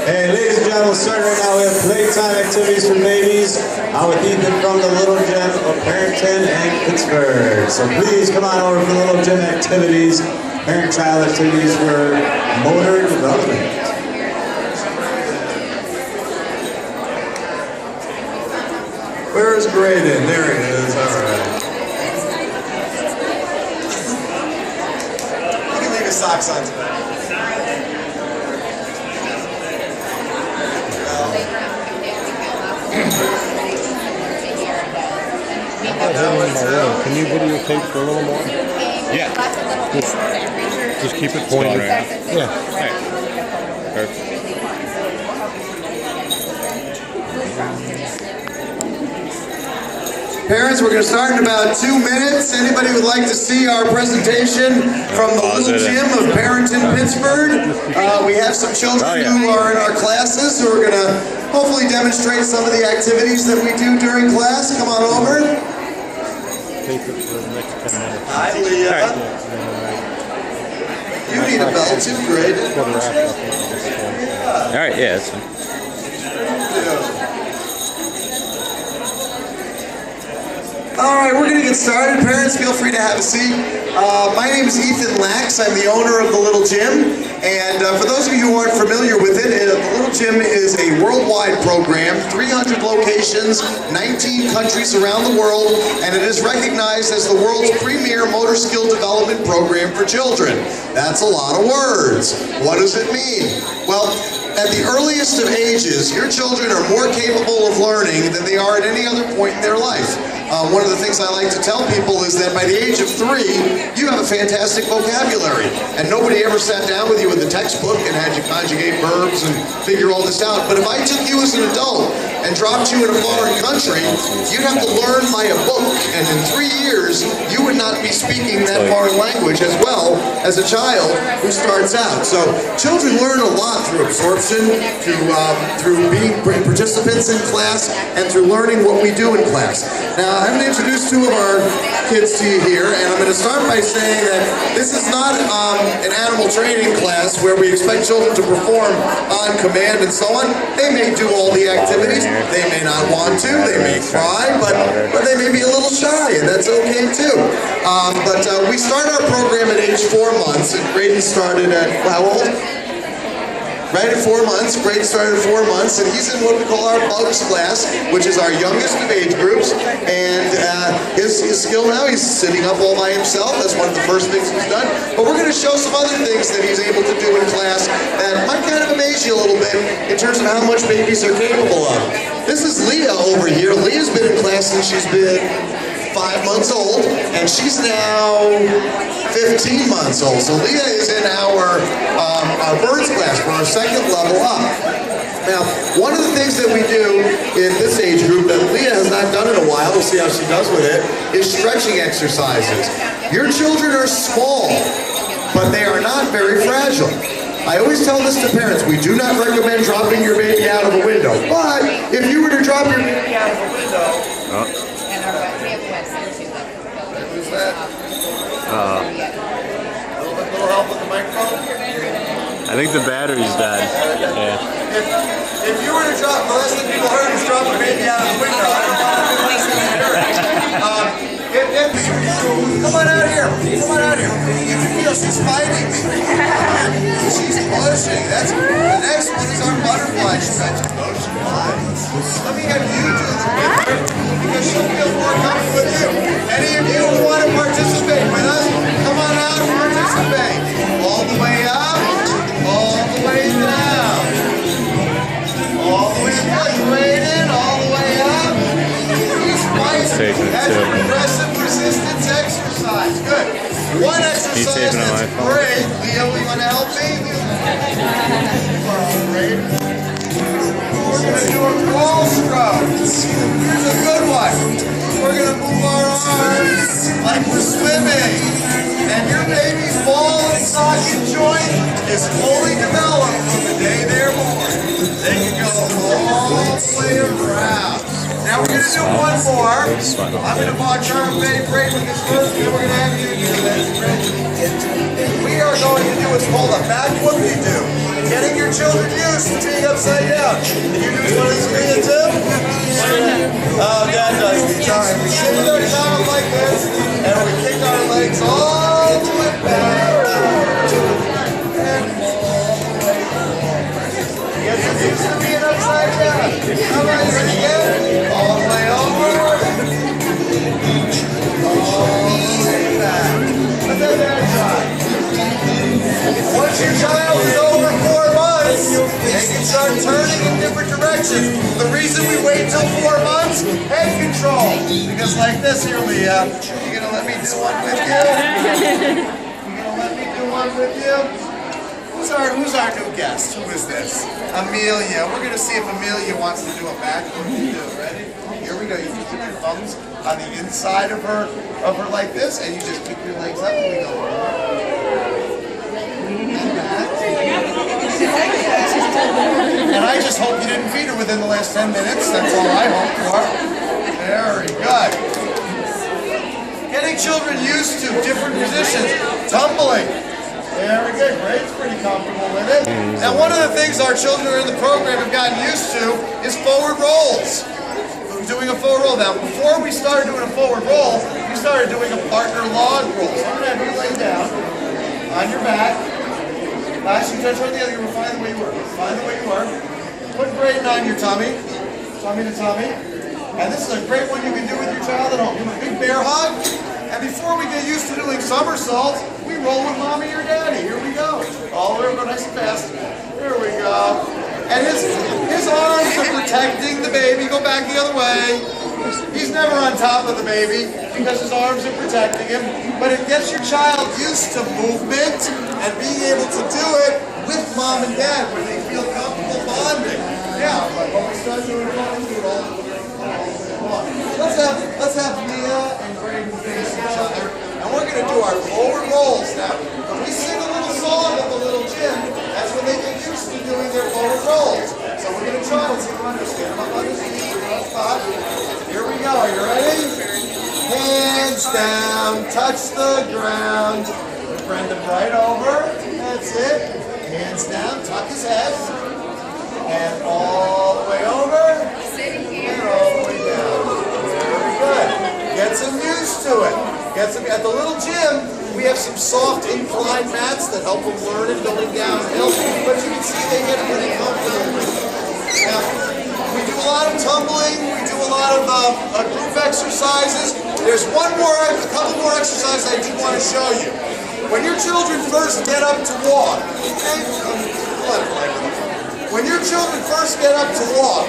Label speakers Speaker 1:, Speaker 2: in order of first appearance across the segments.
Speaker 1: Hey, ladies and gentlemen, starting right now, we have playtime activities for babies. I'm with Ethan from the Little Gym of Barrington and Pittsburgh. So please come on over for the Little Gym activities, parent-child activities for motor development.
Speaker 2: Where's Graydon? There he is. All right.
Speaker 1: You can leave his socks on tonight.
Speaker 3: Can you videotape for a little more?
Speaker 4: Yeah.
Speaker 3: Just keep it pointed. Yeah.
Speaker 4: Right. Perfect.
Speaker 2: Parents, we're going to start in about 2 minutes. Anybody would like to see our presentation from the Little Gym of Barrington, Pittsburgh? We have some children who are in our classes who are going to hopefully demonstrate some of the activities that we do during class. Come on over.
Speaker 3: Tape it for the next 10 minutes.
Speaker 2: Hi, Leah. You need a belt too, great.
Speaker 4: All right, yeah, that's fine.
Speaker 2: All right, we're going to get started. Parents, feel free to have a seat. My name is Ethan Lax. I'm the owner of the Little Gym. And for those of you who aren't familiar with it, the Little Gym is a worldwide program, 300 locations, 19 countries around the world, and it is recognized as the world's premier motor skill development program for children. That's a lot of words. What does it mean? Well, at the earliest of ages, your children are more capable of learning than they are at any other point in their life. One of the things I like to tell people is that by the age of 3, you have a fantastic vocabulary. And nobody ever sat down with you with a textbook and had you conjugate verbs and figure all this out. But if I took you as an adult and dropped you in a foreign country, you'd have to learn by a book. And in 3 years, you would not be speaking that foreign language as well as a child who starts out. So children learn a lot through absorption, through being participants in class, and through learning what we do in class. Now, I'm going to introduce 2 of our kids to you here, and I'm going to start by saying that this is not an animal training class where we expect children to perform on command and so on. They may do all the activities. They may not want to. They may cry, but they may be a little shy, and that's okay too. But we start our program at age 4 months, and Graydon started at, how old? Right at 4 months. Graydon started at 4 months, and he's in what we call our Bugs class, which is our youngest of age groups. And his skill now, he's sitting up all by himself. That's one of the first things he's done. But we're going to show some other things that he's able to do in class that might kind of amaze you a little bit in terms of how much babies are capable of. This is Leah over here. Leah's been in class since she's been 5 months old, and she's now 15 months old. So Leah is in our birds class for our second level up. Now, one of the things that we do in this age group that Leah has not done in a while, we'll see how she does with it, is stretching exercises. Your children are small, but they are not very fragile. I always tell this to parents, we do not recommend dropping your baby out of a window. But if you were to drop your baby out of a window, who's that? A little help with the microphone?
Speaker 4: I think the battery's dead. Yeah.
Speaker 2: If you were to drop, the last thing people heard was drop a baby out of the window. I don't know if the last thing they heard. Come on out here. Come on out here. You can feel she's fighting me. She's pushing. That's the next one is our butterfly stretch. Motion lines. Let me have you do the picture because she'll feel more comfortable with you. Any of you who want to participate with us, come on out and participate. All the way up, all the way down. All the way up, straight in, all the way up. He's fighting. That's a progressive resistance exercise. Good. One exercise that's great. Leo, you want to help me? Great. We're going to do a crawl stroke. Here's a good one. We're going to move our arms like we're swimming. And your baby's ball and socket joint is fully developed from the day they're born. They can go all the way around. Now we're going to do one more. I'm going to watch our baby break with this first, and then we're going to have you do this. We are going to do what's called a back whoopie-doo. Getting your children used to being upside down. Can you do one of these for you too? Oh, Dad does these. All right, we sit with our thumb like this, and we kick our legs all the way back. Get used to being upside down. All right, ready again? All the way over. All the way back. Let's have that try. Once your child is over 4 months, they can start turning in different directions. The reason we wait till 4 months, head control. Because like this here, Leah, you gonna let me do one with you? You gonna let me do one with you? Who's our new guest? Who is this? Amelia. We're gonna see if Amelia wants to do a back whoopie do. Ready? Here we go. You just put your thumbs on the inside of her like this, and you just kick your legs up, and we go. And I just hope you didn't feed her within the last 10 minutes. That's all I hope for. Very good. Getting children used to different positions. Tumbling. Very good. Grade's pretty comfortable with it. Now, one of the things our children who are in the program have gotten used to is forward rolls. Doing a forward roll. Now, before we started doing a forward roll, we started doing a partner log roll. So I'm going to have you lay down on your back. Last you touch one the other, you will find the way you were. Find the way you were. Put Braden on your tummy. Tummy to tummy. And this is a great one you can do with your child at home. Give him a big bear hug. And before we get used to doing somersaults, we roll with mommy or daddy. Here we go. All the way, go nice and fast. Here we go. And his arms are protecting the baby. Go back the other way. He's never on top of the baby because his arms are protecting him. But it gets your child used to movement and being able to do it with mom and dad where they feel comfortable bonding. Yeah, but when we start doing it, we do it all the way. Let's have Leah and Braden face each other. And we're going to do our forward rolls now. When we sing a little song at the little gym, that's when they get used to doing their forward rolls. So we're going to try. Let's see if you understand. Up on his feet. Here we go. Are you ready? Hands down. Touch the ground. Bend him right over. That's it. Hands down. Tuck his head. And all the way over. And all the way down. Very good. Gets him used to it. Gets him at the little gym. We have some soft incline mats that help them learn it going downhill. But you can see they get pretty comfortable with it. Now, we do a lot of tumbling. We do a lot of group exercises. There's a couple more exercises I do want to show you. When your children first get up to walk, when your children first get up to walk,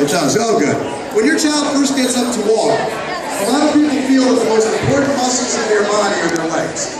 Speaker 2: it does. Oh, good. When your child first gets up to walk, a lot of people feel that the most important muscles in their body are their legs.